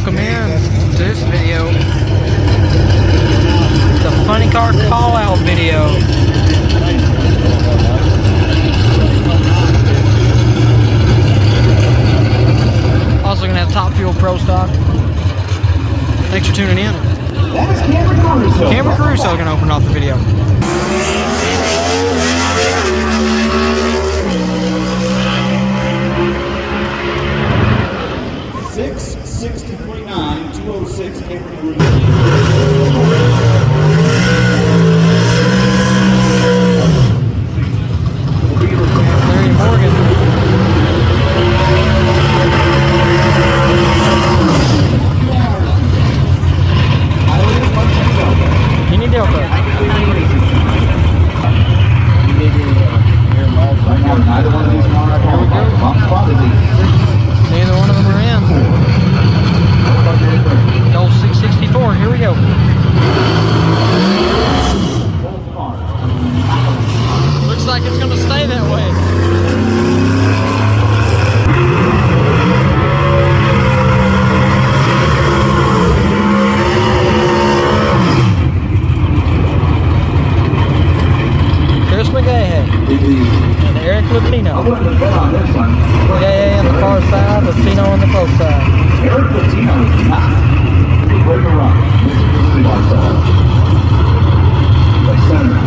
welcome in to this video. The funny car call out video. Also gonna have Top Fuel Pro Stock. Thanks for tuning in. That is Cameron Caruso. Cameron Caruso gonna open off the video. 660.9, 206 Cameron Caruso. Larry Morgan. Any Delta. Neither one of these Neither one of them are in. Goal 664. Here we go. Looks like it's going to stay that way. And Eric Latino. Yeah, on the far side, Latino on the close side. Eric Latino is not ready to run. This is really hard to hold. The center.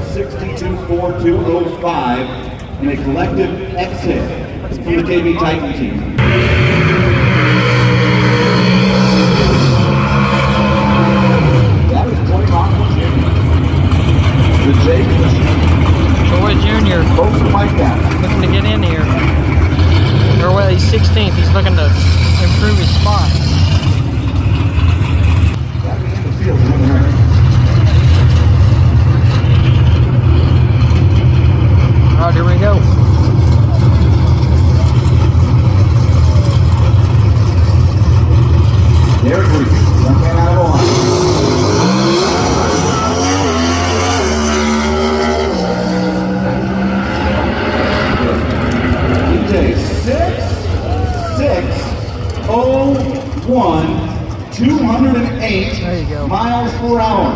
662.4205 in a collective exit from the KB Titan team. Troy Jr. looking to get in here. Or well, he's 16th. He's looking to improve his spot. All right, here we go. There it is. One man out of one. Day 6:06:01, 208 miles per hour.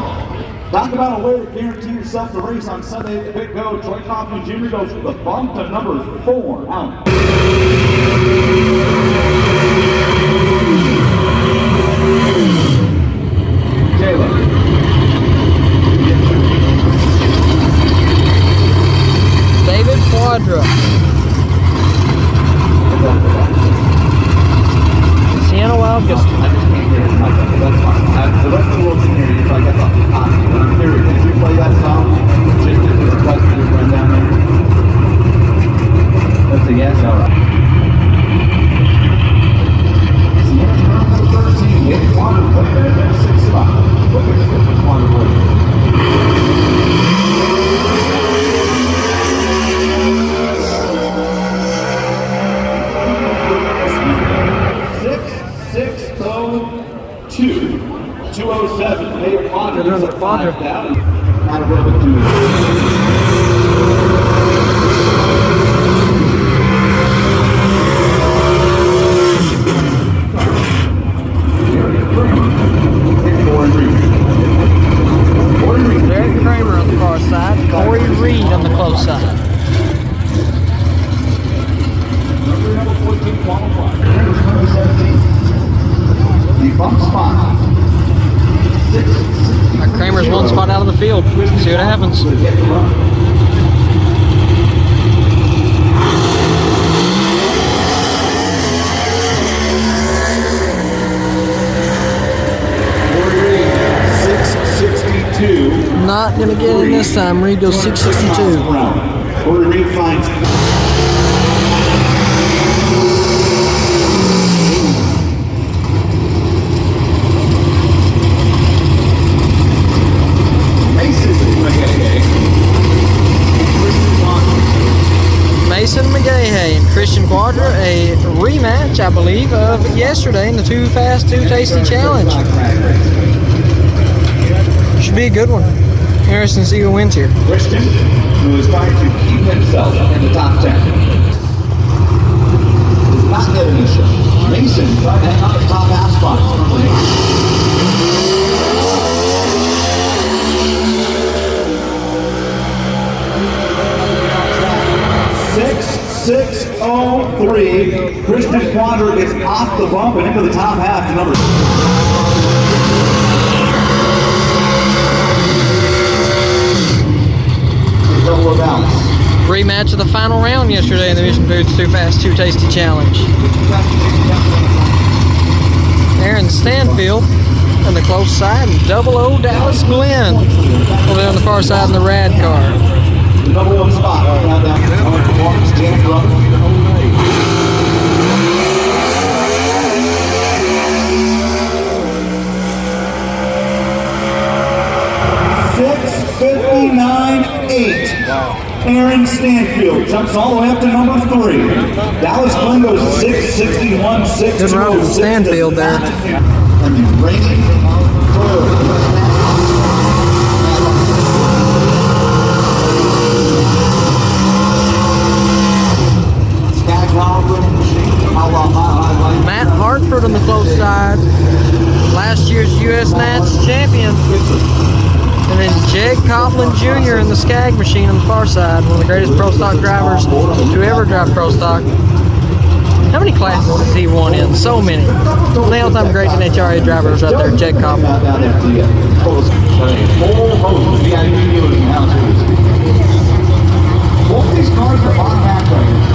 Talk about a way to guarantee yourself the race on Sunday at the Big Go. Troy Kaufman Jr. goes for the bump to number 4 out. Callout. David Quadra. Sienna Wild Gusto. I just can't hear it. That's fine. The rest of the world can hear you, so I guess I'll keep on. When I'm here, did you play that song? Just as a request to your friend down there? That's a yes? All right. Sienna's number 13. It's Quadra. Look at it. 6 spot. Look at it. Quadra. 207. Dave Quadra is a 5 down. Not a little bit too. Derek Kramer on the far side. Corey Reed on the close side. Number 14 qualified. Number 17. The bump spot. Kramer's one spot out of the field. See what happens. Not gonna get in this time. Reed goes 662. Corey Reed finds. Mason McGahey and Christian Quadra, a rematch, I believe, of yesterday in the Too Fast, Too Tasty Challenge. Should be a good one. Harrison see who wins here. Christian, who is trying to keep himself in the top 10. Is not getting the show. Mason trying to hang on the top half spot. 6:06:03. Christian Quadra gets off the bump and into the top half to number. Double bounce. Rematch of the final round yesterday in the Mission Foods Too Fast, Too Tasty Challenge. Aaron Stanfield on the close side and 00 Dallas Glenn over there on the far side in the rad car. The number one spot right now down here on performance, Janet Brothers. 6:59.8. Aaron Stanfield jumps all the way up to number 3. Dallas Glenn goes 6:61.6. Good run from Stanfield there. And the reigning Matt Hartford on the close side, last year's U.S. Nats champion. And then Jake Coughlin Jr. in the Skag machine on the far side, one of the greatest Pro Stock drivers to ever drive Pro Stock. How many classes has he won in? So many. The all-time great NHRA drivers right there, Jake Coughlin. Both these cars are on back right here.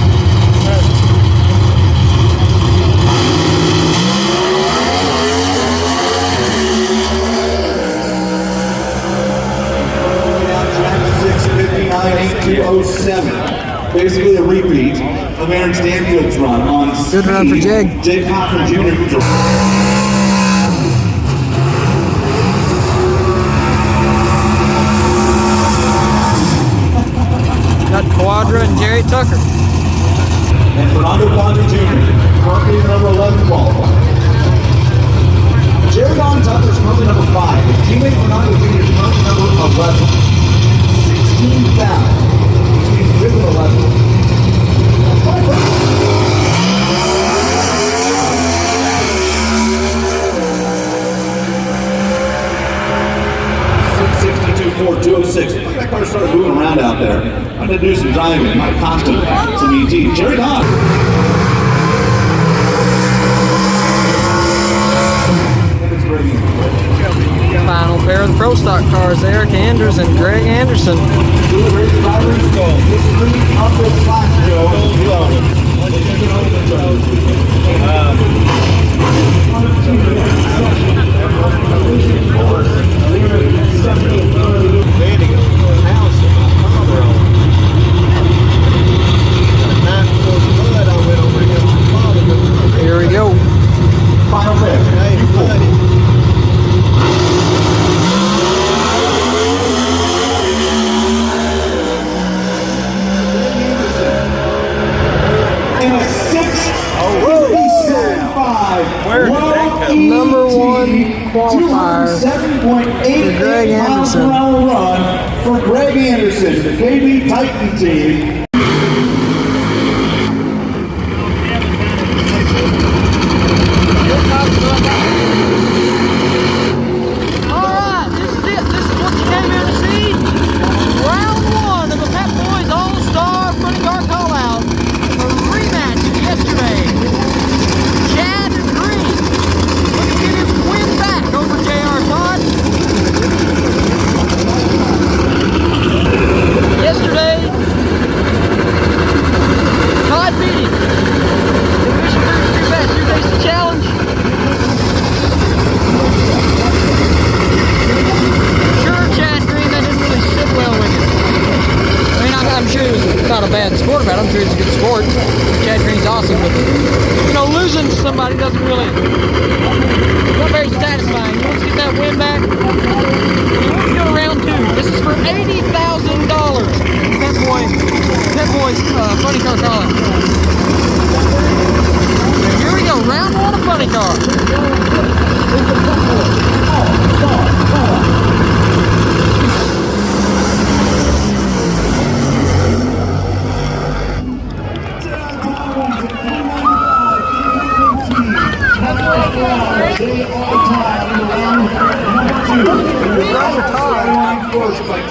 Basically a repeat of Aaron Stanfield's run on speed. Good run for Jake. Jake Hoffman Jr. Got Quadra and Jerry Tucker. And Fernando Quadra Jr. currently number 11 qualified. Jerry Don Tucker is currently number 5. His teammate Fernando Jr. is currently number 11. 16,000. With 11. That car started moving around out there. I'm going to do some driving. Might cost him some ET. Jerry Don. Final pair of the Pro Stock cars, Eric Andrews and Greg Anderson. Here we go. Final pair. Number 1 qualifier for Greg Anderson. Run for Greg Anderson, the KB Titan team. Alright, this is it. This is what you came here to see. Round 1 of the Pep Boys All-Star Funny Car Callout. A rematch of yesterday. Chad and Green looking to get his win back over J.R. Todd. Yesterday, Todd beat him in the Mission Foods Too Fast, Too Tasty Challenge. Sure, Chad Green, that didn't really sit well with him. I mean, I'm sure he was not a bad sport about it. I'm sure he's a good sport. Chad Green's awesome, but you know, losing to somebody doesn't really, not very satisfying. He wants to get that win back. He wants to go to round 2. This is for $80,000. Pep Boys Funny Car Callout. Here we go, round 1 of Funny Car.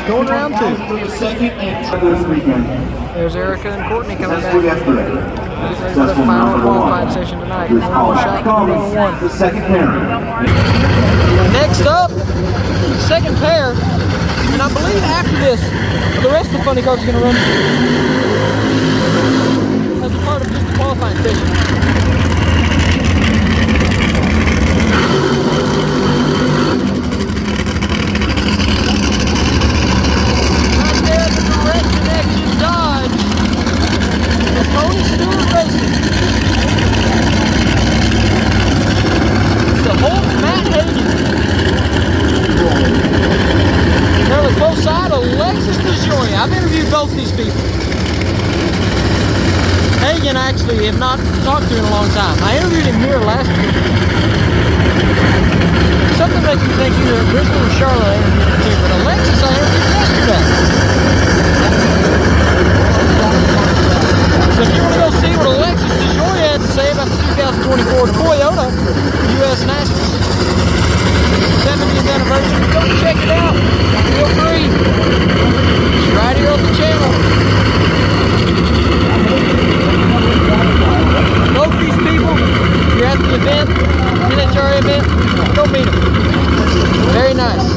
Going round 2. For the second and this weekend. There's Erica and Courtney coming That's back. yesterday. Getting ready for the final qualifying session tonight. One more shot, number 1. The second pair. Next up, second pair. And I believe after this, the rest of the funny cars are going to run as a part of just the qualifying session. Right there, the direct connection Dodge. The Tony Stewart Racing. The whole Matt Hagen. They're on the close side of Alexis DeJoria. I've interviewed both these people. Hagen, I actually have not talked to in a long time. I interviewed him here last week. Something makes me think either Bristol or Charlotte I interviewed him, but Alexis I interviewed yesterday. So if you want to go see what Alexis DeJoria had to say about the 2024 Toyota US Nationals 70th anniversary, go check it out. Feel free. It's right here on the channel. Both these people, if you're at the event, NHRA event, go meet them. Very nice.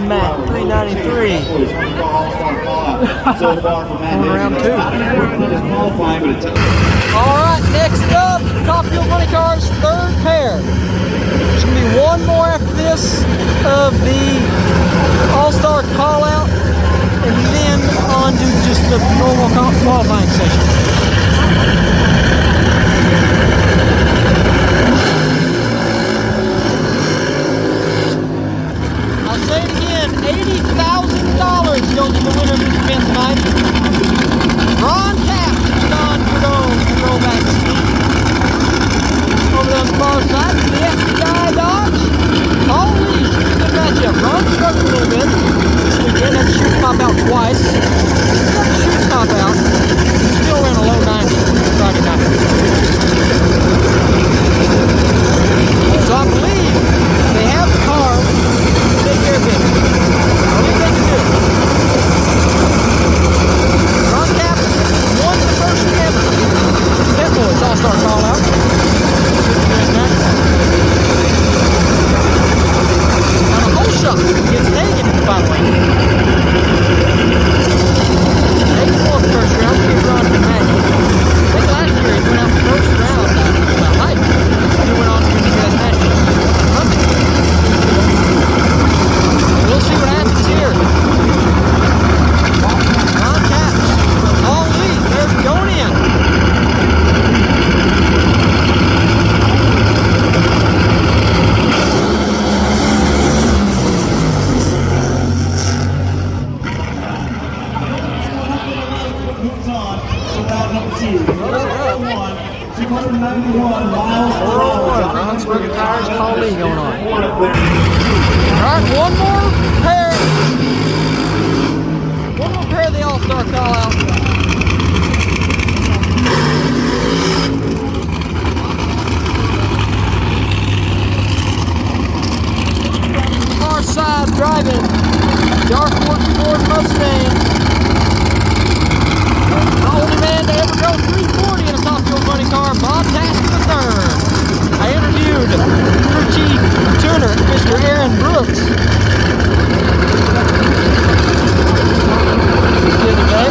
Matt, 393. So far from that, round 2. All right, next up, Top Fuel Funny Cars, third pair. There's going to be one more after this of the Allstar Callout, and then on to just the normal qualifying session. $80,000 goes to the winner of this event tonight. Ron Cap, Don Cordone, throwback speed. Over on the far side, the FBI Dodge. Paul Lee, good matchup. Ron struggled a little bit this weekend, had to shoot top out twice. Got to shoot top out. Still ran a low 90 Friday night. So I believe they have the car to take care of business. I believe they can do it. Ron Capps won the first ever Pet Boys All-Star Callout. On a whole shot against Hagen in the final round. Hagen won the first round, he was Ron from Hagen. I think last year he went out the first round about height. He went on to win the US Nationals. We'll see what happens here. Ron Capps, all lead, they're going in. Moves on to round number 2. 291 miles per hour. Ron Smoking Tires, Paul Lee going on. Alright, one more pair. One more pair of the All-Star Callout. Far side driving. Dark Horse Ford Mustang. The only man to ever go 340 in a Top Fuel Funny car, Bob Tasker III. I interviewed crew chief tuner, Mr. Aaron Brooks, the other day.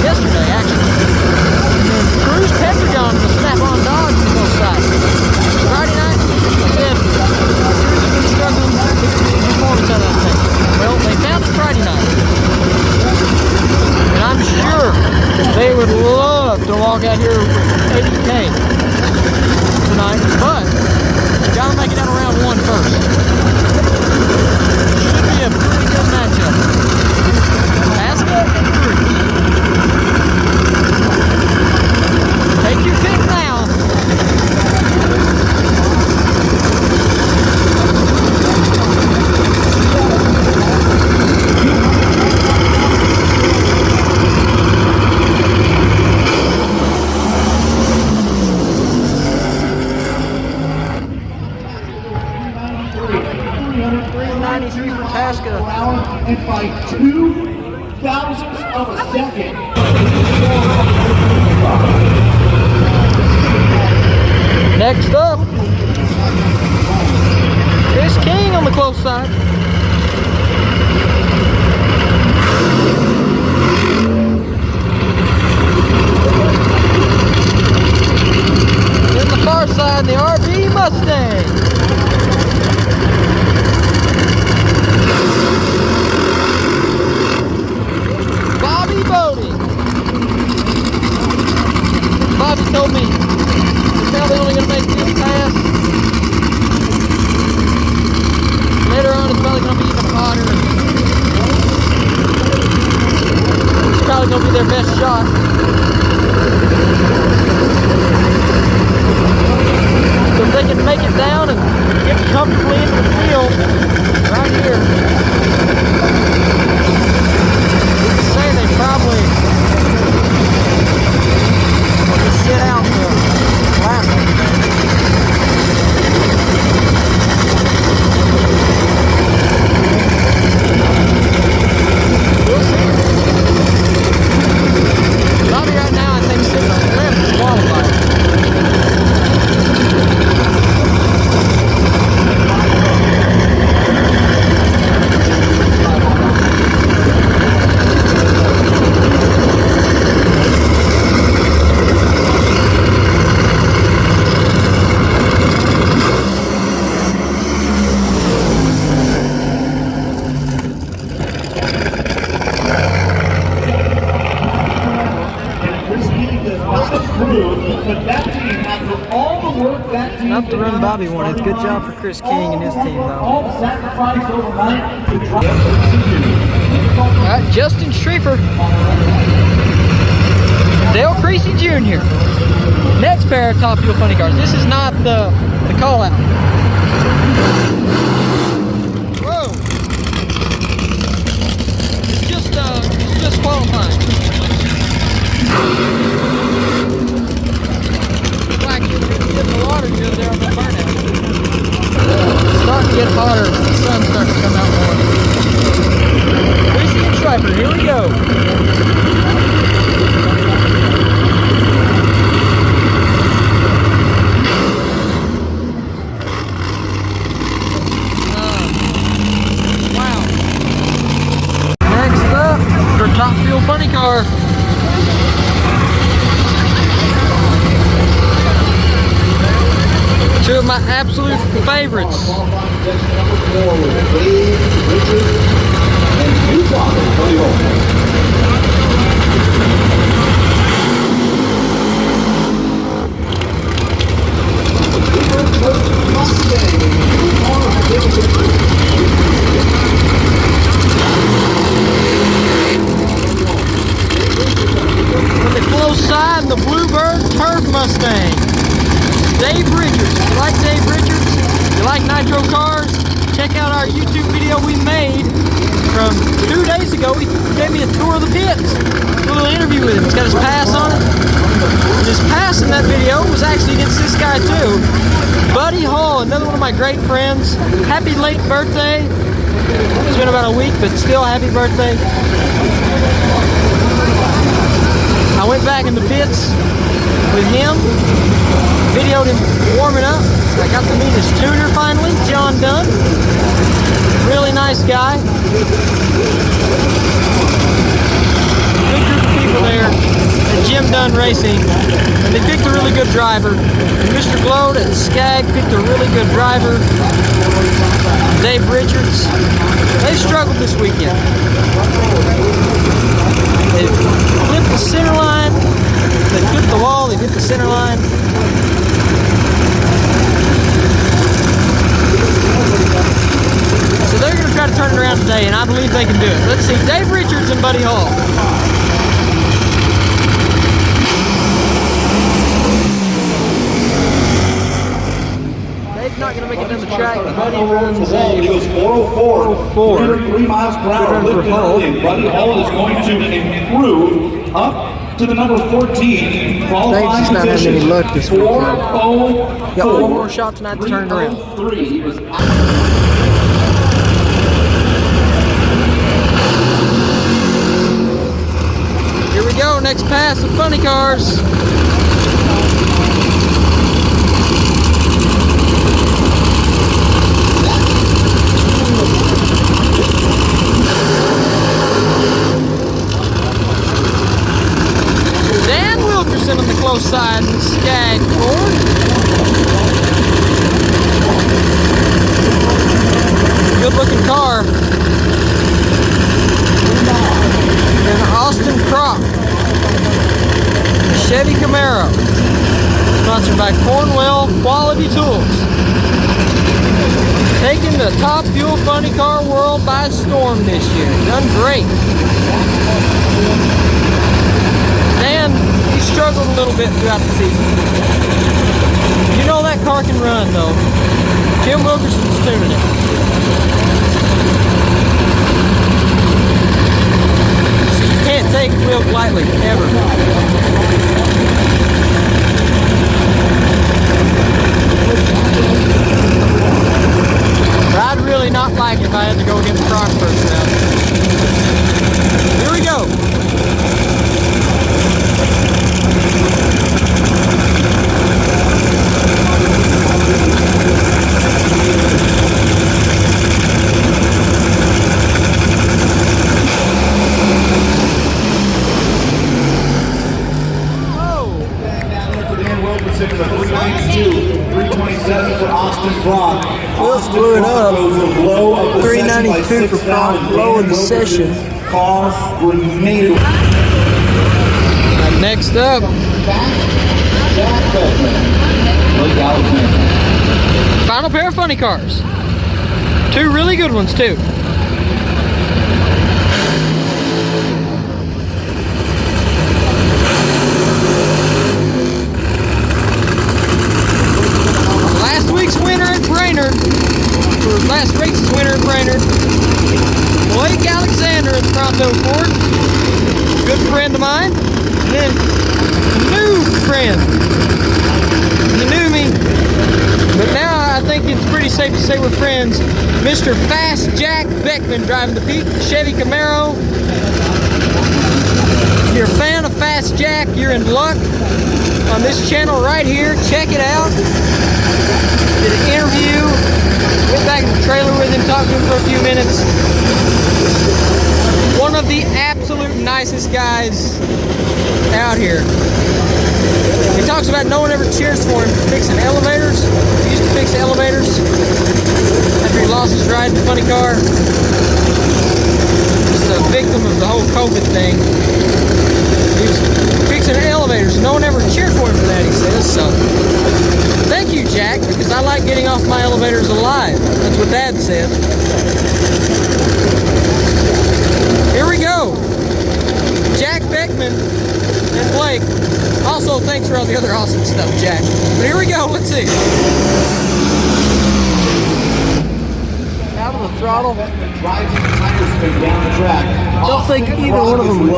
Yesterday, actually. And then Cruz Pentagon, the Snap-on Dodge on both sides. Friday night, I said, Cruz has been struggling with the performance of that thing. Well, they found it Friday night. And I'm sure they would love to walk out here with 80K tonight, but you gotta make it out of round 1 first. Should be a pretty good matchup. and by 0.02 of a second. Next up, Chris King on the close side. In the far side, the RB Mustang. Bobby Bodie. Bobby told me he's probably only going to make this pass. Later on, it's probably going to be even hotter. It's probably going to be their best shot. So if they can make it down and get comfortably into the field, right here, we can say they probably will just sit out the last one. We'll see. Bobby right now, I think, sitting on 11th qualified. Not the run Bobby wanted. Good job for Chris King and his team, though. All right, Justin Schreifer. Dale Creasy Jr. Next pair of Top Fuel Funny Cars. This is not the call-out. Whoa! It's just qualifying. The water good there on the burnout. It's starting to get hotter. The sun's starting to come out more. Creasy and Schreifer, here we go. Wow. Next up, for Top Fuel Funny Car. Two of my absolute favorites. On the close side, the Bluebird Turf Mustang. Dave Richards. If you like Dave Richards, if you like nitro cars, check out our YouTube video we made from 2 days ago. He gave me a tour of the pits. A little interview with him. He's got his pass on it. And his pass in that video was actually against this guy too. Buddy Hall, another one of my great friends. Happy late birthday. It's been about a week, but still happy birthday. I went back in the pits with him. Videoed him warming up. I got to meet his tuner finally, John Dunn. Really nice guy. Good group of people there at Jim Dunn Racing. And they picked a really good driver. And Mr. Gload at Skag picked a really good driver. Dave Richards. They struggled this weekend. They flipped the center line. They flipped the wall. They hit the center line. So they're going to try to turn it around today, and I believe they can do it. Let's see, Dave Richards and Buddy Hall. Dave's not going to make it down the track. Buddy runs He goes 404. 3 miles per hour. And Buddy Hall is going to improve up to the number 14. Dave's just not having any luck this weekend. Got one more shot tonight to turn it around. our next pass of funny cars. Dan Wilkerson on the close side in the Skag Ford. Good looking car. And Austin Croc, Chevy Camaro, sponsored by Cornwell Quality Tools. Taking the Top Fuel Funny Car world by storm this year. Done great. Dan, he struggled a little bit throughout the season. You know that car can run though. Tim Wilkerson's tuning it. Can't take Wilk lightly, ever. But I'd really not like it if I had to go against Croc first round. Here we go. For 327 for Austin Croc. Austin blew it up. 392 for Croc, low of the session. Car remaining. Next up, final pair of funny cars. Two really good ones too. Last race's winner at Brainerd, Blake Alexander in the Pronto Ford, good friend of mine, and then new friend. You knew me, but now I think it's pretty safe to say we're friends. Mr. Fast Jack Beckman driving the Pete Chevy Camaro. If you're a fan of Fast Jack, you're in luck on this channel right here. Check it out. Did an interview. Went back in the trailer with him, talked to him for a few minutes. One of the absolute nicest guys out here. He talks about no one ever cheers for him for fixing elevators. He used to fix elevators after he lost his ride in the funny car. Just a victim of the whole COVID thing. He was fixing elevators. No one ever cheered for him for that, he says. So thank you, Jack, because I like getting off my elevators alive. That's what Dad said. Here we go. Jack Beckman and Blake. Also, thanks for all the other awesome stuff, Jack. But here we go. Let's see. Out of the throttle. I don't think either one of them.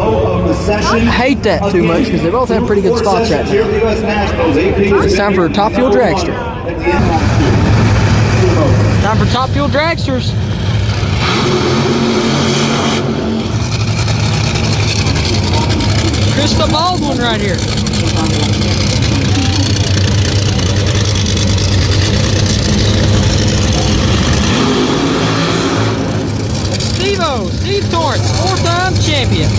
I hate that too much because they both have pretty good spots right now. It's time for Top Fuel Dragster. Time for Top Fuel Dragsters. Krista Baldwin right here. Steve Torrance, four-time champion.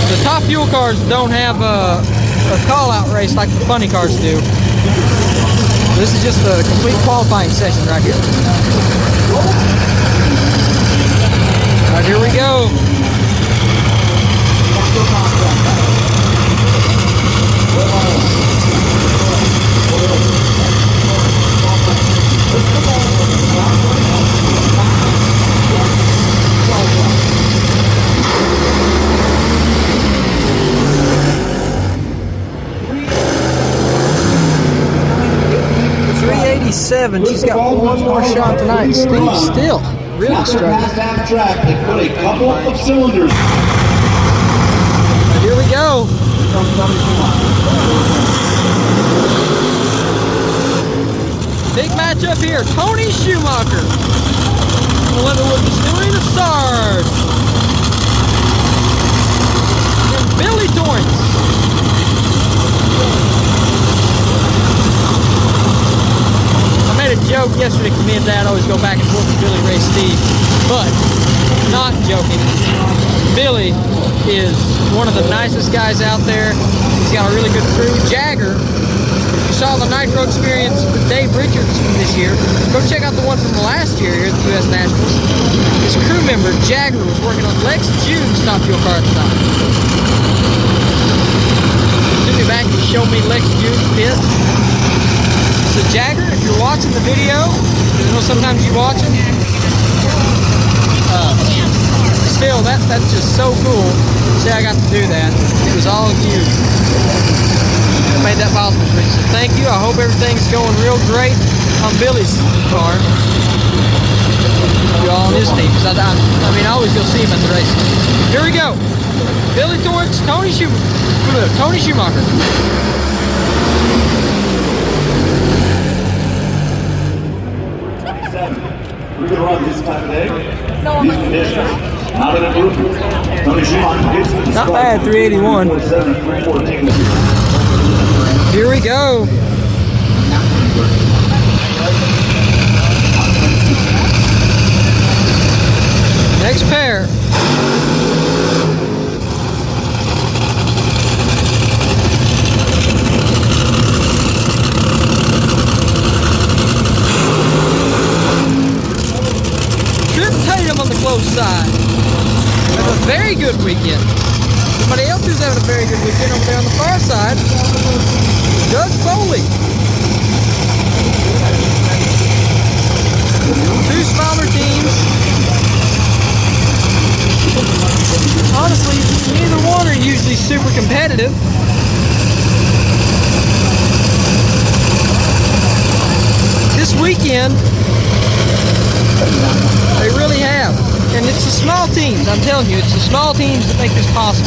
The Top Fuel cars don't have a call-out race like the funny cars do. This is just a complete qualifying session right here. All right, here we go. She's got one more shot tonight. Steve still really struggling. They put a couple of cylinders. Here we go. Big matchup here. Tony Schumacher. The Leatherwood Distillery to Sarge. And Billy Torrance. I made a joke yesterday because me and Dad always go back and forth with Billy Ray Steve. But, not joking. Billy is one of the nicest guys out there. He's got a really good crew. Jagger, if you saw the Nitro Experience with Dave Richards this year, go check out the one from last year here at the U.S. Nationals. His crew member, Jagger, was working on Lex June's Top Fuel car at the time. He took me back and showed me Lex June's pit. So Jagger, if you're watching the video, because I know sometimes you watch them, still, that's just so cool. See, I got to do that. It was all you that made that possible for me. So thank you. I hope everything's going real great on Billy's car. You all on his team. Because I mean, I always go see him at the races. Here we go. Billy Torrance, Tony Schumacher. We're going to run this time today. These conditions. Not in a group. Tony Schumacher gets to the Not bad, 381. Here we go. Next pair. On the close side. Have a very good weekend. Somebody else who's having a very good weekend over there on the far side, Doug Foley. Two smaller teams. Honestly, neither one are usually super competitive. This weekend, they really have. And it's the small teams, I'm telling you, it's the small teams that make this possible.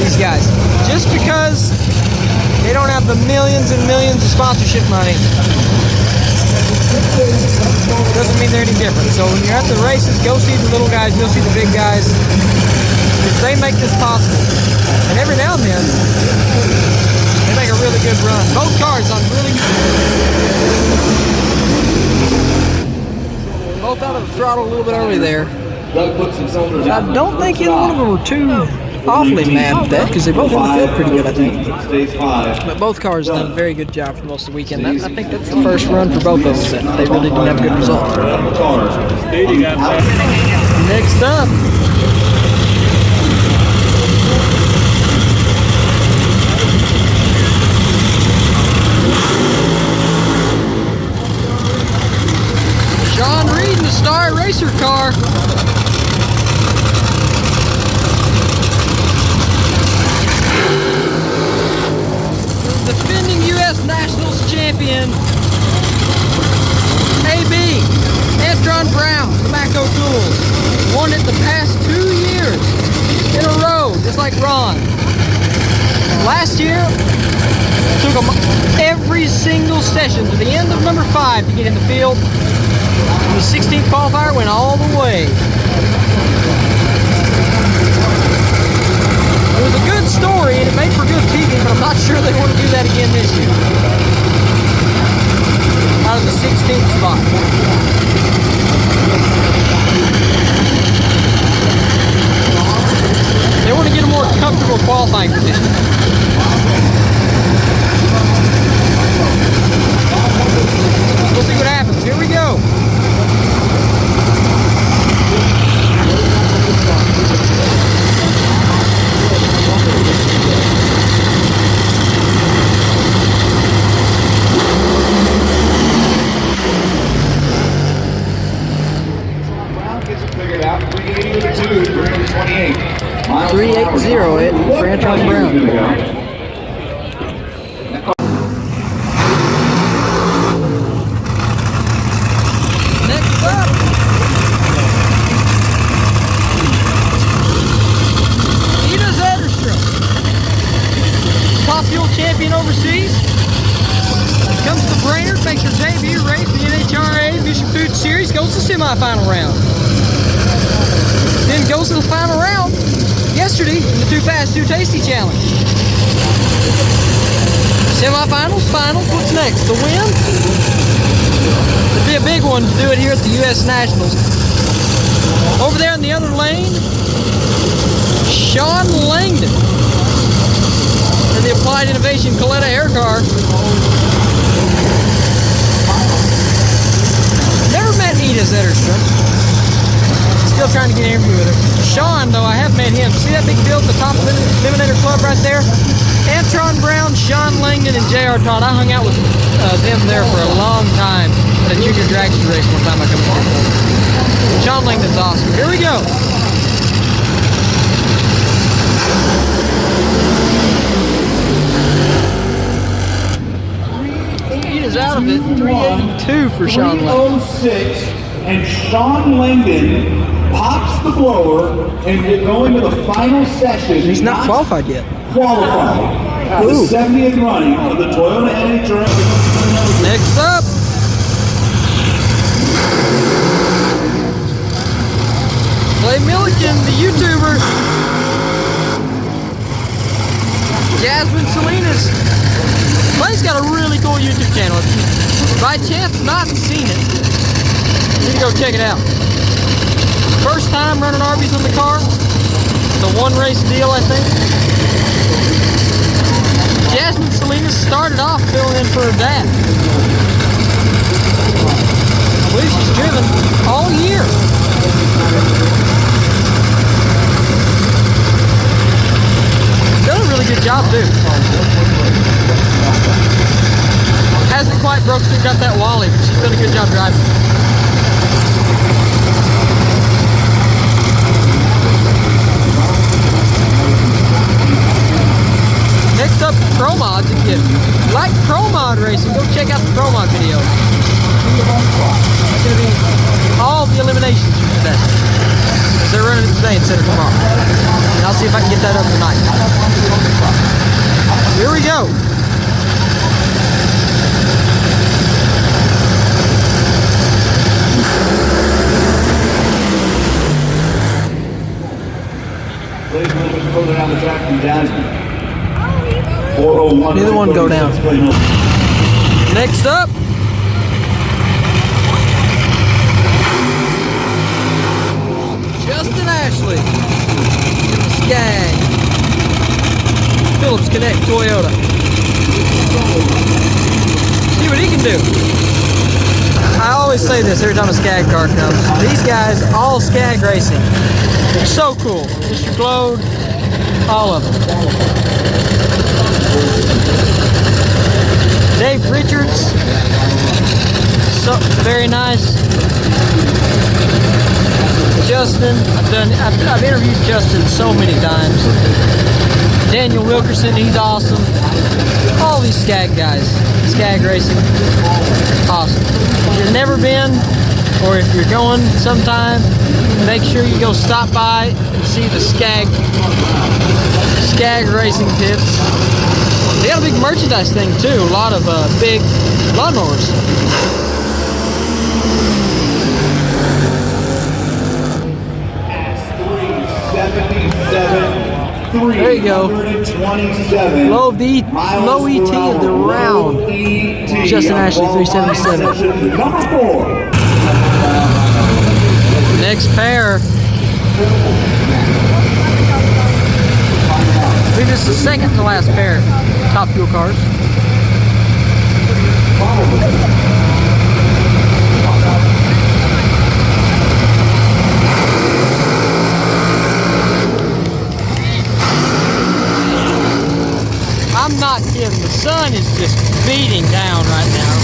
These guys. Just because they don't have the millions and millions of sponsorship money doesn't mean they're any different. So when you're at the races, go see the little guys, go see the big guys. Because they make this possible. And every now and then, they make a really good run. Both cars on really good. Both out of the throttle a little bit early there. I don't think either one of them were too awfully mad at that because they both in the field pretty good, I think. But both cars done a very good job for most of the weekend. I think that's the first run for both of them that they really didn't have good results. Next up. John Reed in the Star Racer car. The defending U.S. Nationals champion, AB, Antron Brown, Tobacco Tools. Won it the past 2 years in a row, just like Ron. Last year, took them every single session to the end of number 5 to get in the field. The 16th qualifier went all the way. It was a good story and it made for good TV, but I'm not sure they want to do that again this year. Out of the 16th spot. They want to get a more comfortable qualifying position. We'll see what happens. Here we go. was the semifinal round. Then goes to the final round yesterday in the Too Fast, Too Tasty challenge. Semifinals, finals, what's next? The win? It'd be a big one to do it here at the U.S. Nationals. Over there in the other lane, Sean Langdon in the Applied Innovation Callout air car. Never met Edith Zetterstrom. Still trying to get an interview with her. Sean, though, I have met him. See that big bill at the top of the Eliminator Club right there? Antron Brown, Sean Langdon, and J.R. Todd. I hung out with them there for a long time at a junior dragster race one time I come along. Sean Langdon's awesome. Here we go. He is out of it. 382 for Sean Langdon. 306, and Sean Langdon pops the blower and will go into the final session. He's not qualified yet. Qualified for the 70th running of the Toyota NHRA. Next up, Clay Milliken, the YouTuber. Jasmine Salinas. Clay's got a really cool YouTube channel. If you by chance not seen it, you need to go check it out. First time running Arby's on the car. It's a one race deal, I think. Jasmine Salinas started off filling in for her dad. I believe she's driven all year. Done a really good job too. Hasn't quite broke through, got that Wally, but she's done a good job driving. Next up, Pro Mods. If you like Pro Mod racing, go check out the Pro Mod video. It's going to be all the eliminations for today. They're running it today instead of tomorrow. And I'll see if I can get that up tonight. Here we go. Ladies and gentlemen, further down the track from Jasmine. 401. Neither one go down. Next up, Justin Ashley in the Skag. Phillips Connect Toyota. See what he can do. I always say this every time a Skag car comes. These guys, all Skag racing. They're so cool. Mr. Glode, all of them. Dave Richards, so very nice. Justin, I've interviewed Justin so many times. Daniel Wilkerson, he's awesome. All these Skag guys, Skag racing, awesome. If you've never been, or if you're going sometime, make sure you go stop by and see the Skag racing pits. They got a big merchandise thing too, a lot of big lawnmowers. There you go. Low ET of the round. Justin Ashley, 377. Number 4. Next pair. I believe this is the second to last pair. Top Fuel cars. I'm not kidding. The sun is just beating down right now.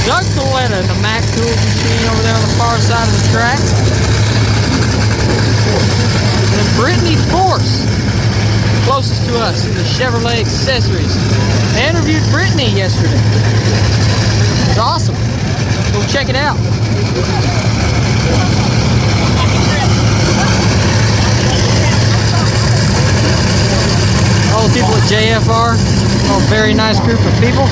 Doug Coletta in the Mac Tools machine over there on the far side of the track. And then Brittany Force, closest to us in the Chevrolet accessories. I interviewed Brittany yesterday. It's awesome. Go check it out. All the people at JFR, a very nice group of people.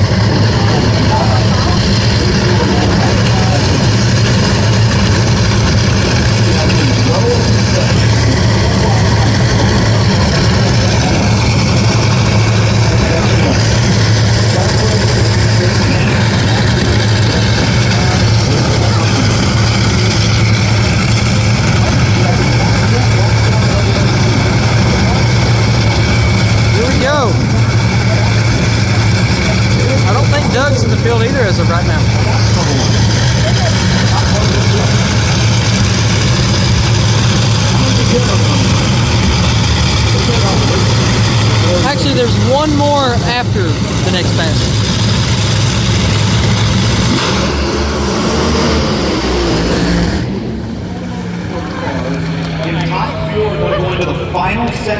field either as of right now. Actually, there's one more after the next pass.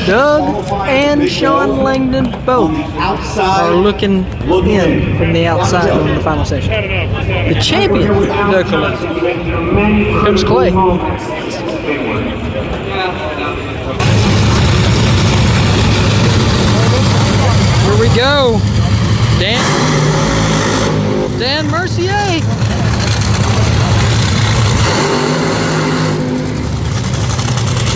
Doug and Sean Langdon both are looking in from the outside on the final section. The champion, Doug Callout. Here comes Clay. Here we go. Dan Mercier.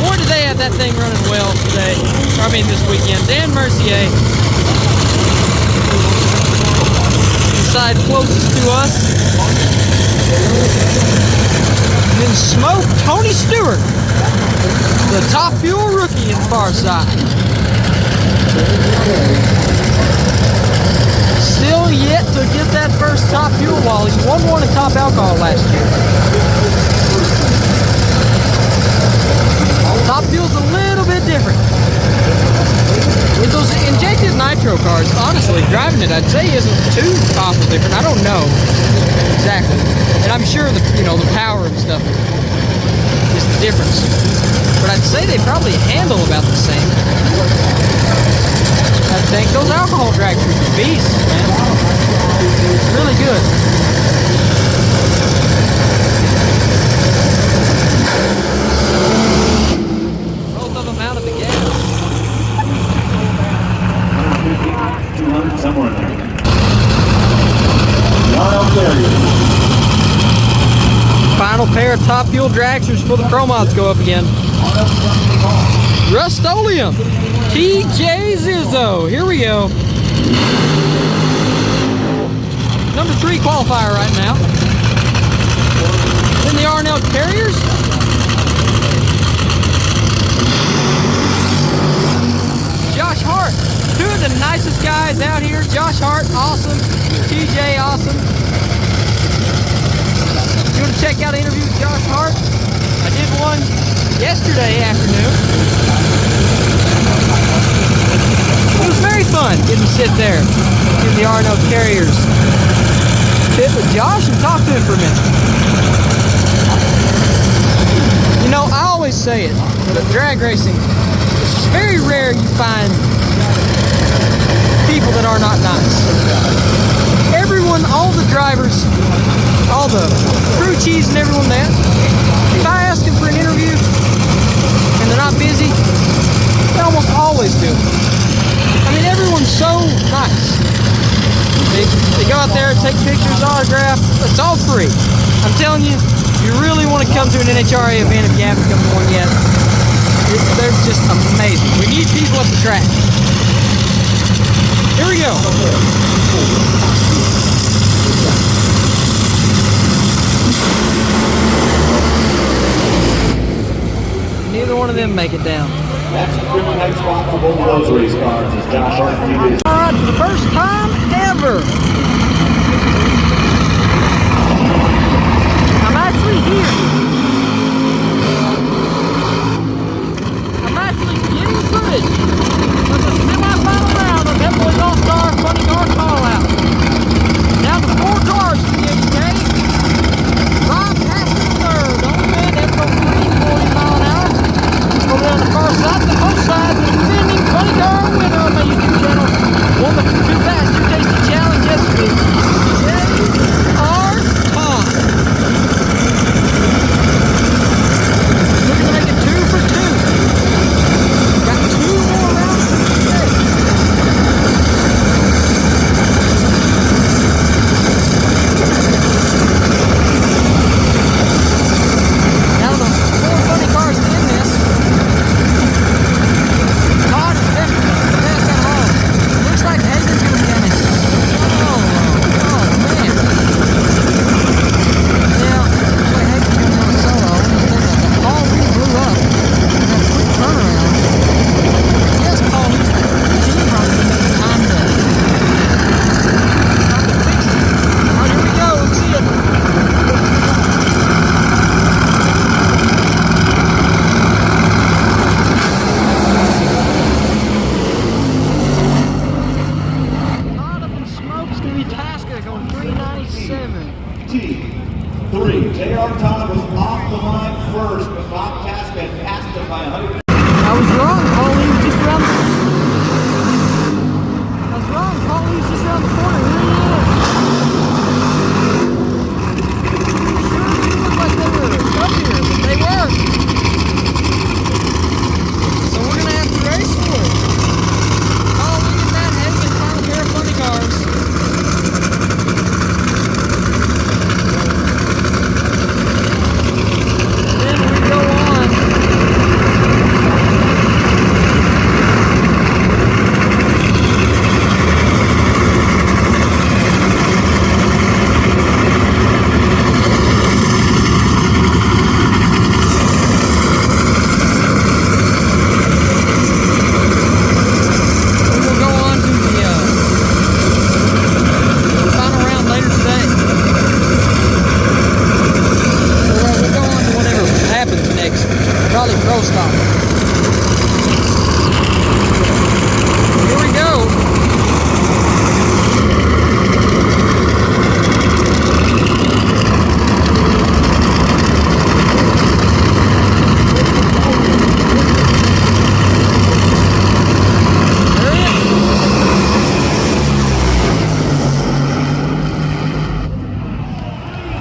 Boy, did they have that thing running well today. I mean, this weekend. Dan Mercier. Side closest to us. And then Smoke Tony Stewart. The Top Fuel rookie in the far side. Still yet to get that first Top Fuel while he won one in Top Alcohol last year. Top Fuel's a little bit different. With those injected nitro cars, honestly, driving it, I'd say isn't too awful different. I don't know exactly. And I'm sure the power and stuff is the difference. But I'd say they probably handle about the same. I think those alcohol drags are beasts, man. Really good. Both of them out of the gas. 200 somewhere in there. Final pair of Top Fuel dragsters for the Pro Mods go up again. Rust-Oleum, TJ Zizzo. Here we go. Number 3 qualifier right now. Then the R&L Carriers. Josh Hart, 2 of the nicest guys out here. Josh Hart, awesome. TJ, awesome. You want to check out an interview with Josh Hart? I did one yesterday afternoon. It was very fun getting to sit there in the R&L Carriers, sit with Josh and talk to him for a minute. You know, I always say it, but drag racing, it's just very rare you find people that are not nice. Everyone, all the drivers, all the crew chiefs and everyone there, if I ask them for an interview and they're not busy, they almost always do it. I mean, everyone's so nice. They go out there, take pictures, autograph. It's all free. I'm telling you, you really want to come to an NHRA event if you haven't come to one yet. They're just amazing. We need people at the track. Here we go. Neither one of them make it down. That's the next spot for both of those race cars is Josh Hart and TJ. All right, for the first time ever, I'm actually here. I'm actually getting footage of the semi-final round of that boy's Allstar Funny Car Callout. Down to 4 cars for the 80K. Rob passing third. Only man ever go 340 mile an hour. Over there on the far side, the both sides, the defending Funny Car winner on my YouTube channel. Won the Too Fast, Too Tasty Challenge 97. T3. J.R. Todd was off the line first, but Bob Tasman passed him by 100. I was wrong, Paul. He was just around the corner. Here he is. Sure, it looked like they were up here, but they weren't. So we're going to have to race for it. Oh, look at that. Hagen, final pair of funny cars. Then we go on. Probably pro stop. Here we go.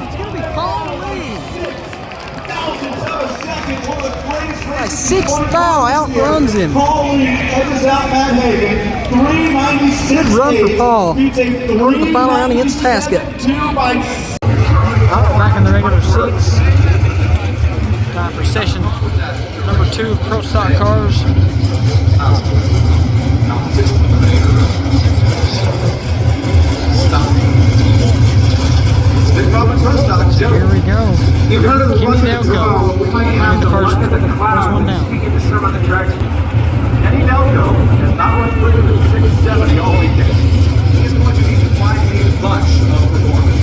It's gonna be Paul Lee. 6th foul outruns him. Paul Lee edges out Matt Hagen. 396. Good run for Paul. Going to the final round against Tasket. Back in the regular seats. Time for session number 2 of Pro Stock Cars. Here we go. Kimmy Delco. The first one down. Kenny Delco has not run quicker than 670 all weekend. He's going to need to find a bunch of performance.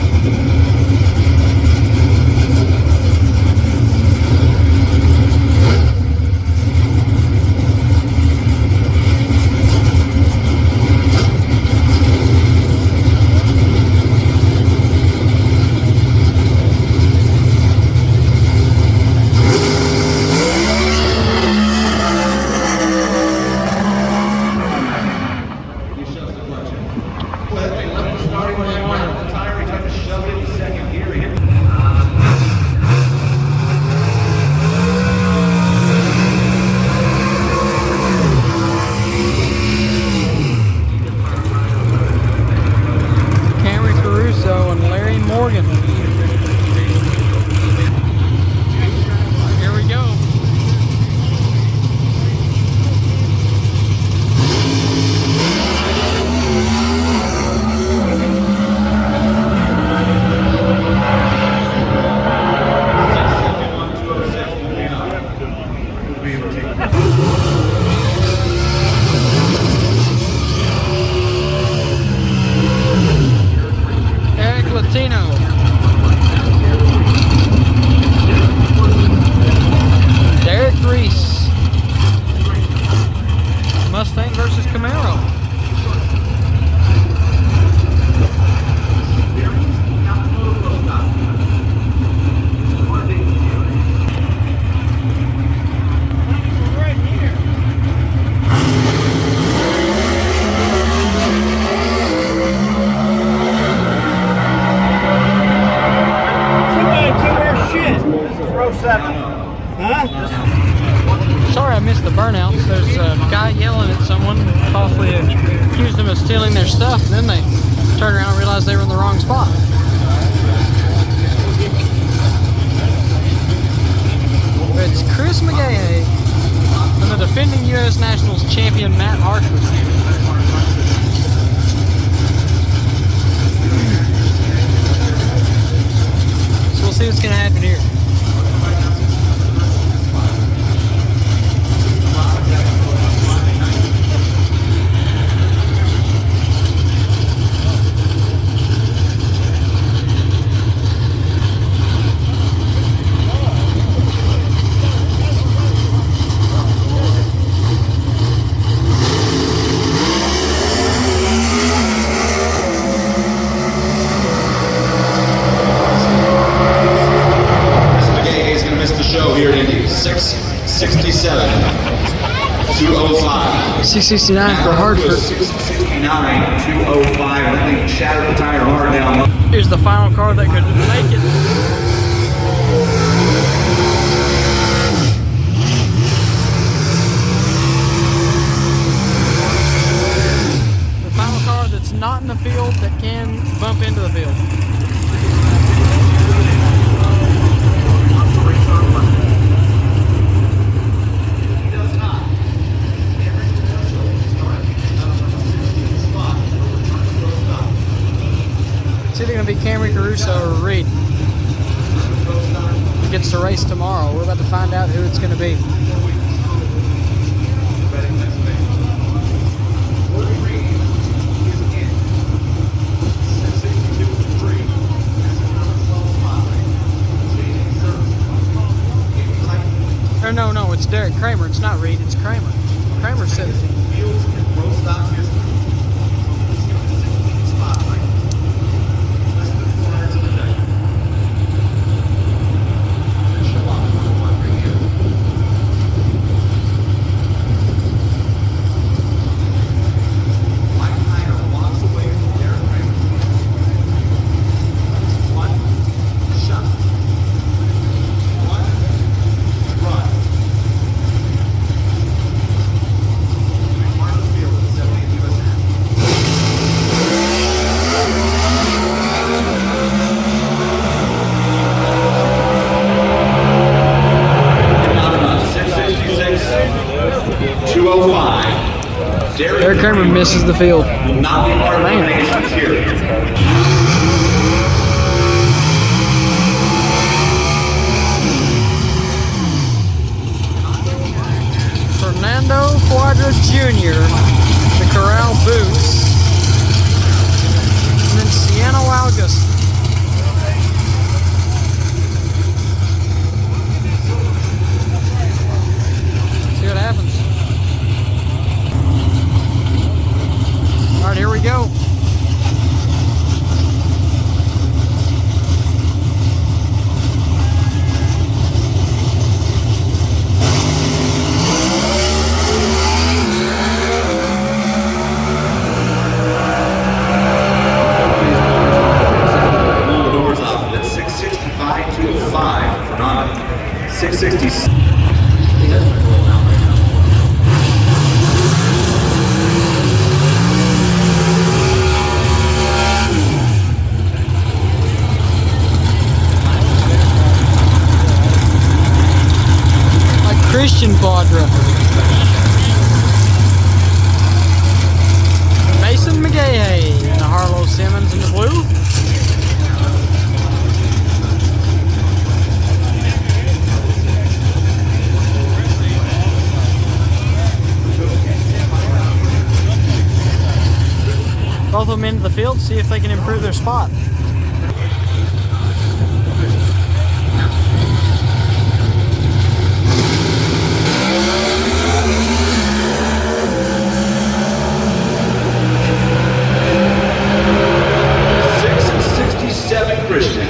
Here we go. Latino. Derek Reese. Mustang versus Camaro. Sorry I missed the burnouts. There's a guy yelling at someone, possibly accused them of stealing their stuff, and then they turned around and realized they were in the wrong spot. It's Chris McGahey and the defending U.S. Nationals champion Matt Hartford. So we'll see what's going to happen here. 667, 205. 669 for Hartford. 669, 205. That thing shattered the tire hard down. Here's the final car that could make it. The final car that's not in the field that can bump into the field. It's either going to be Camry Caruso or Reed. He gets to race tomorrow. We're about to find out who it's going to be. Or no, it's Derek Kramer. It's not Reed, it's Kramer. Kramer said it. Derek Kramer misses the field. Not be part of the nations here. Fernando Cuadra Jr., the Corral Boots, and then Sienna August. See what happens. All right, here we go. Doors up at 665, 205 for Fernando. 660. Christian Quadra. Mason McGahey and Harlow Simmons in the blue. Both of them into the field, see if they can improve their spot. Christian,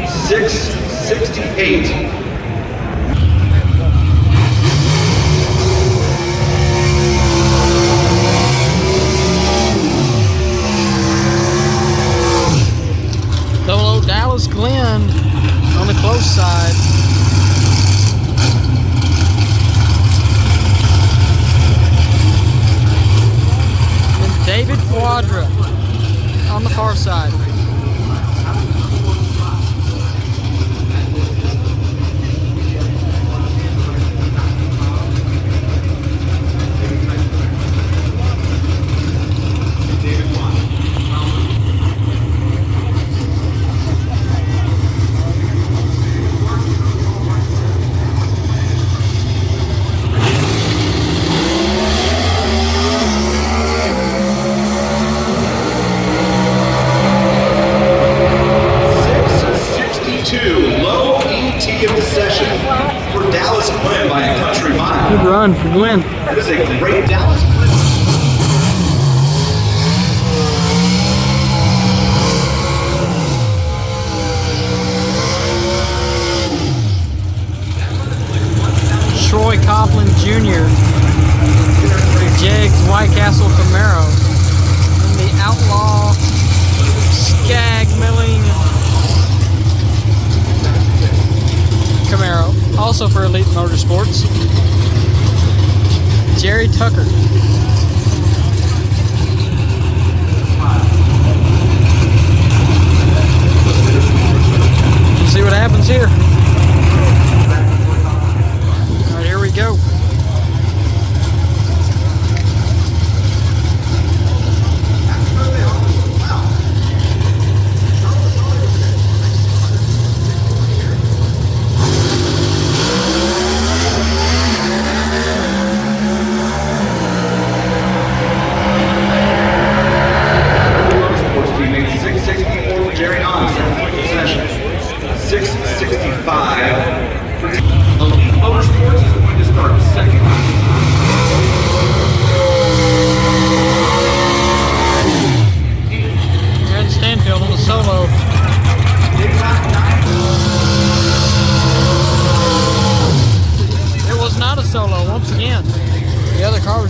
668. Solo Dallas Glenn on the close side. And David Quadra on the far side. Good run for Glenn. That is a great Dallas. White Castle Camaro. And the Outlaw Skag Milling Camaro. Also for Elite Motorsports. Jerry Tucker. See what happens here. All right, here we go.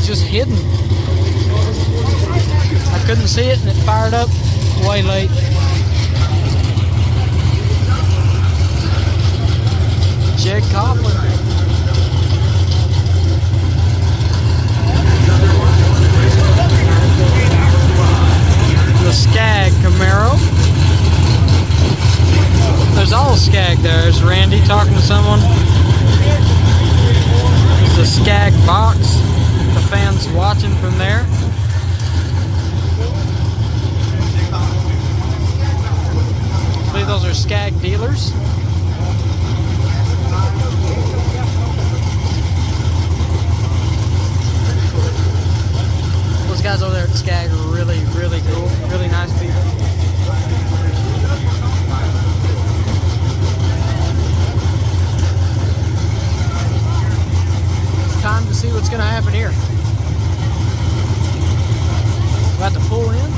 Just hidden. I couldn't see it and it fired up way late. Jed Coughlin. The Skag Camaro. There's all Skag there. There's Randy talking to someone. There's the Skag box. The fans watching from there. I believe those are Skag dealers. Those guys over there at Skag are really, really cool. Really nice people. Time to see what's going to happen here. About to pull in.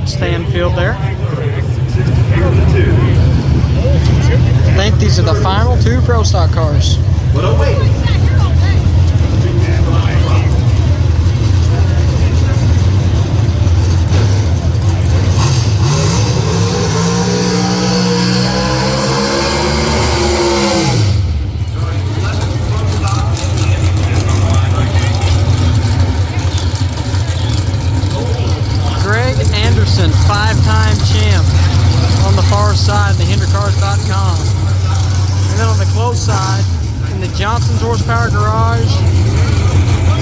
Stanfield there. I think these are the final two Pro Stock cars. But oh wait. Five-time champ on the far side, the HenderCars.com. And then on the close side, in the Johnson's Horsepower Garage,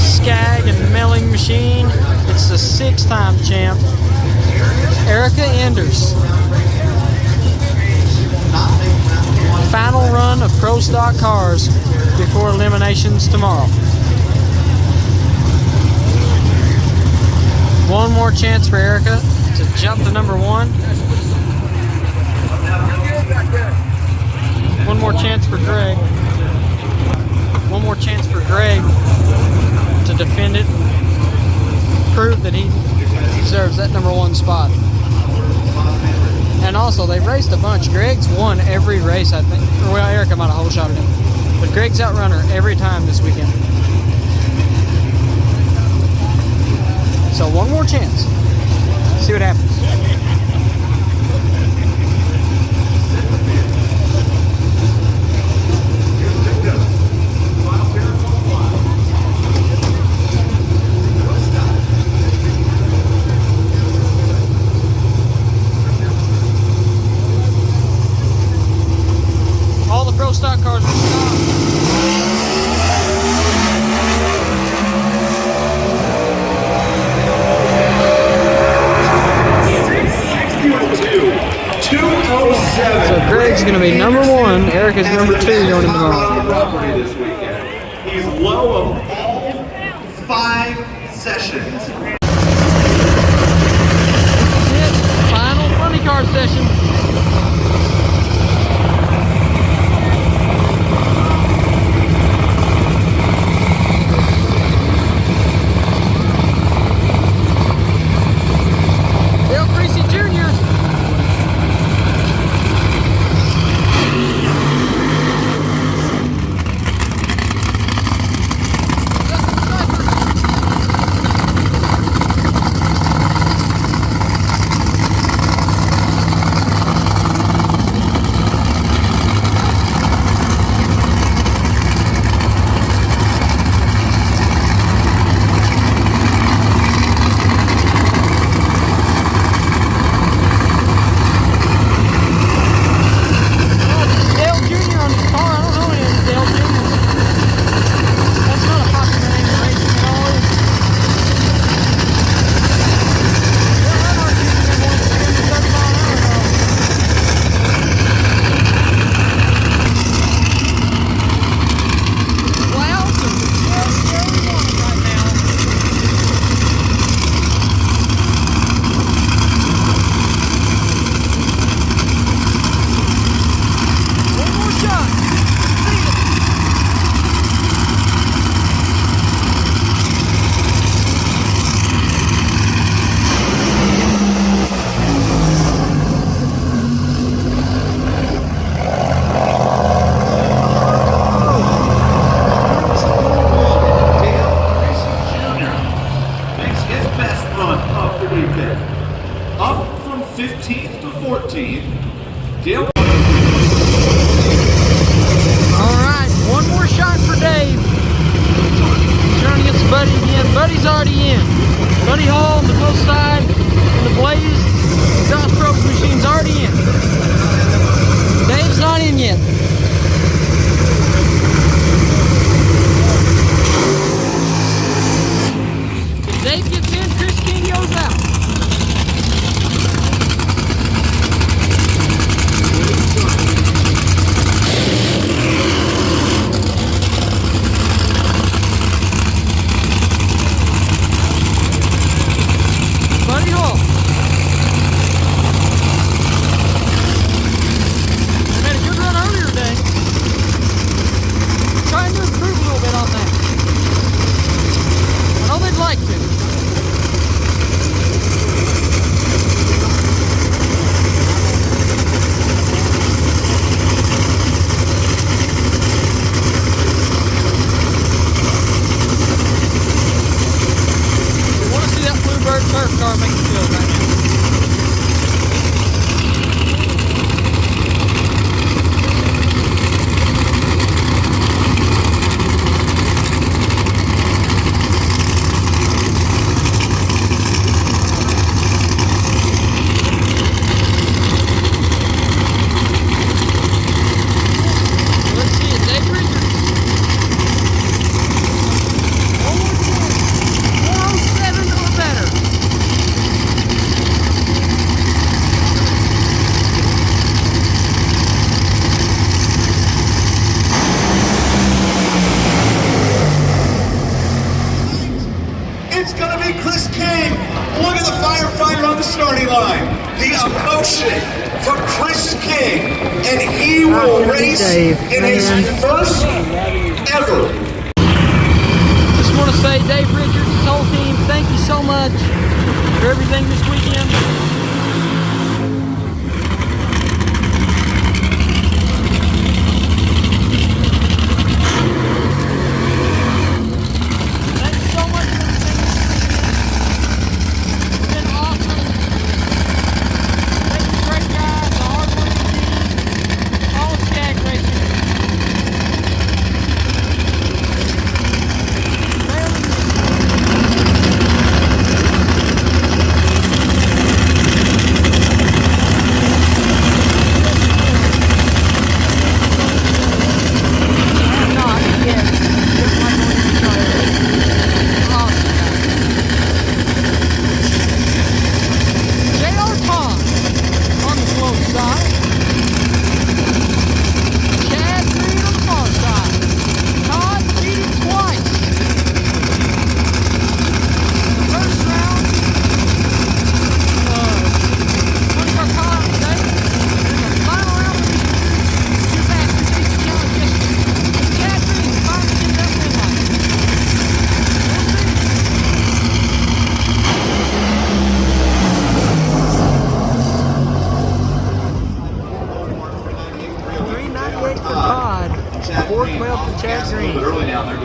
Skag and Milling Machine, it's the six-time champ, Erica Enders. Final run of Pro Stock cars before eliminations tomorrow. One more chance for Erica to jump to number one. One more chance for Greg. One more chance for Greg to defend it. Prove that he deserves that number one spot. And also, they've raced a bunch. Greg's won every race, I think. Well, Erica might have whole shot at him. But Greg's outrunner every time this weekend. So one more chance. See what happens. All the Pro Stock cars are stopped. So Greg's going to be number one. Erica's number two going into tomorrow. He's low of all 5 sessions. This is it. Final funny car session. Up from 15th to 14th. Dale. All right, one more shot for Dave. Trying to get some Buddy again. Buddy's already in. Buddy Hall on the close side, and the Blaze exhaust probe machine's already in. Dave's not in yet. If Dave gets in, Chris King goes out. Buddy Hall. They made a good run earlier today. Trying to improve a little bit on that. I know they'd like to. We want to see that Bluebird turf car make it feel right now. Let's see it, Dave Richards. 407 or better. It's gonna be Chris King. Look at the firefighter on the starting line. The emotion for Chris King, and he will race Dave, in his first ever. Just want to say, Dave Richards, his whole team, thank you so much for everything this weekend.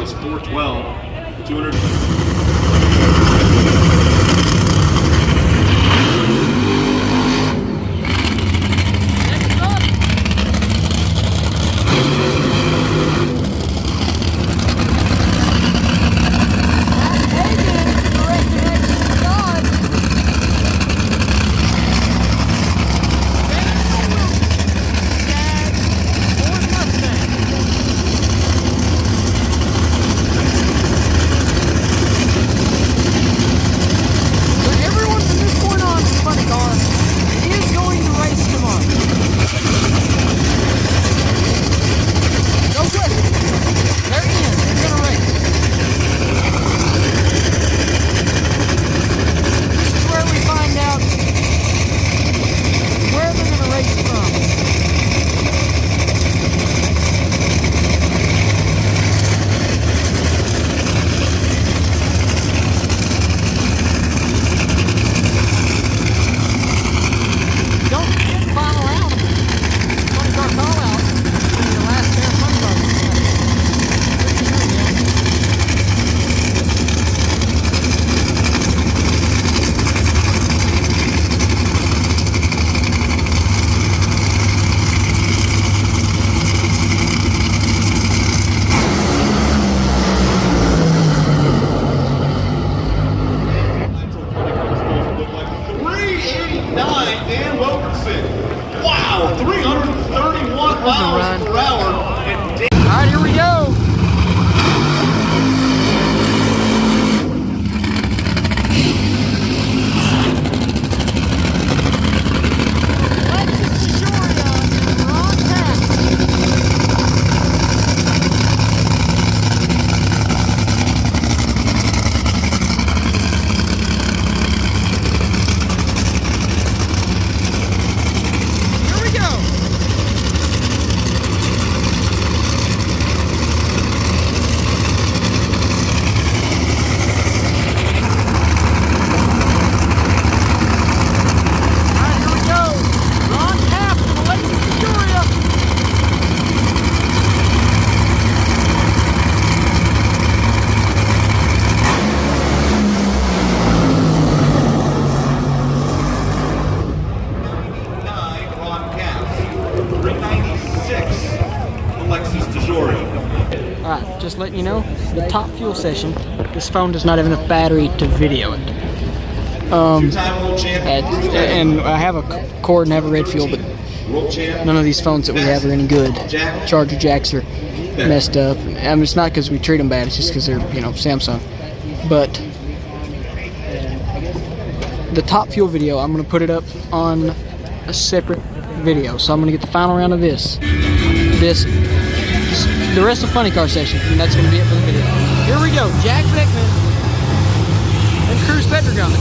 was 412. 200. Wow, 331 miles per hour. All right, here we go. Alright, just letting you know, the top fuel session, this phone does not have enough battery to video it. And I have a cord and I have a red fuel, but none of these phones that we have are any good. Charger jacks are messed up. I mean, it's not because we treat them bad, it's just because they're, you know, Samsung. But the top fuel video, I'm going to put it up on a separate video. So I'm going to get the final round of this, the rest of Funny Car session, and that's going to be it for the video. Here we go, Jack Beckman and Cruz Petrogon.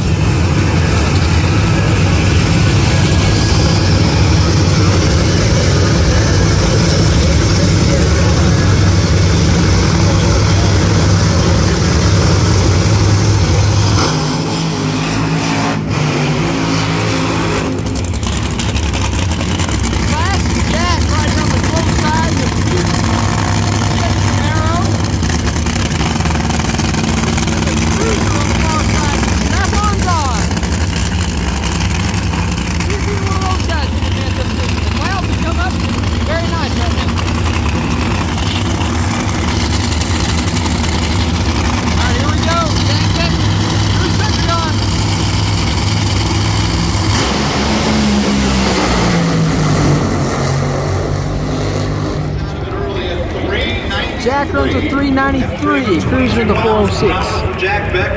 Jack runs a 393, cruising to 406. Jack Beck.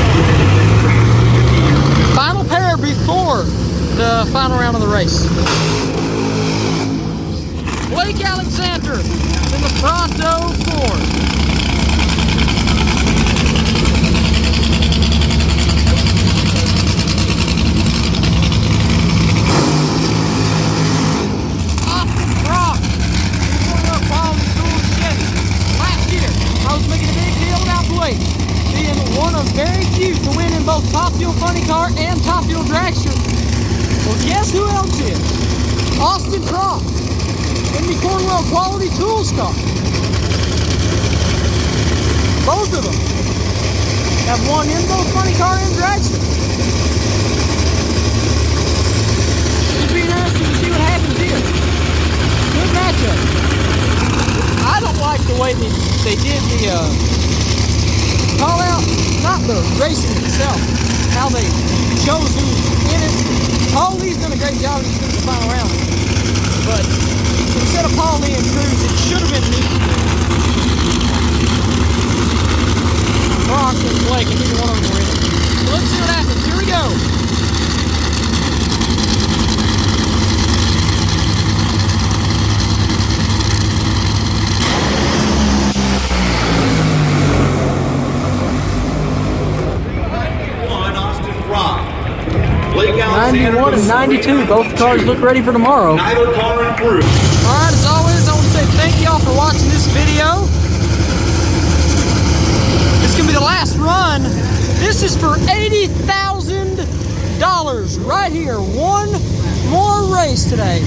Final pair before the final round of the race. Blake Alexander in the Pronto Ford. Being one of very few to win in both Top Fuel Funny Car and Top Fuel Dragster. Well, guess who else is? Austin Croft in the Cornwell Quality Tools car. Both of them have won in both funny car and dragster. It'll be interesting to see what happens here. Good matchup. I don't like the way they did the call out, not the racing itself, how they chose who's in it. Paul Lee's done a great job in the final round. But instead of Paul Lee and Cruz, it should have been me. Brock and Blake, and neither one of them were in it. So let's see what happens. Here we go. Austin Rock. 91 and 92. Both cars look ready for tomorrow. Neither car improved. Alright, as always, I want to say thank y'all for watching this video. This is going to be the last run. This is for $80,000 right here. One more race today.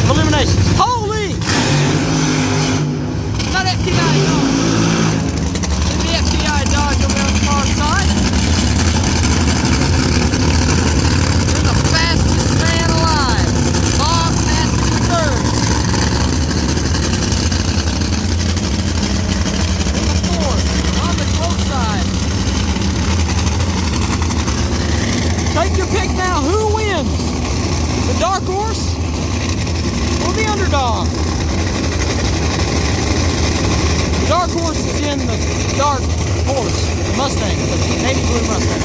Eliminations. Holy! Not FTI Dodge. The FTI Dodge over there on the far side. They're the fastest man alive. Bob Aston III. In the fourth, on the close side. Take your pick now. Who wins? The dark horse or the underdog? The dark horse is in the dark horse, the Mustang, the navy blue Mustang.